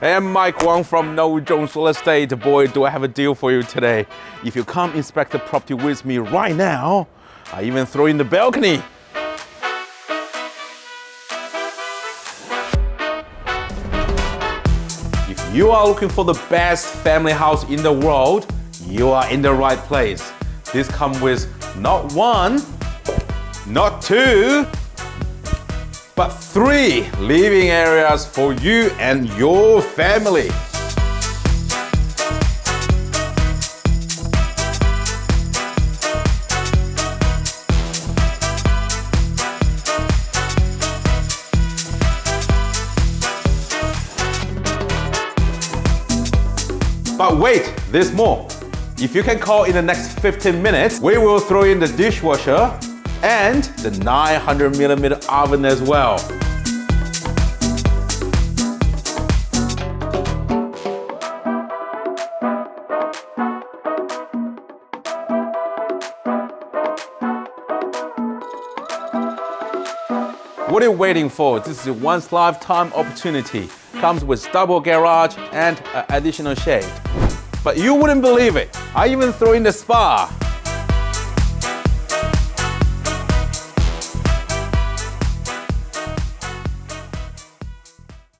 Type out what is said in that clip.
Hey, I'm Mike Wang from Norris Real Estate. Boy, do I have a deal for you today. If you come inspect the property with me right now, I even throw in the balcony. If you are looking for the best family house in the world, you are in the right place. This comes with not one, not two, but 3 living areas for you and your family. But wait, there's more. If you can call in the next 15 minutes, we will throw in the dishwasher and the 900mm oven as well. What are you waiting for? This is a once lifetime opportunity. Comes with double garage and an additional shade. But you wouldn't believe it. I even throw in the spa.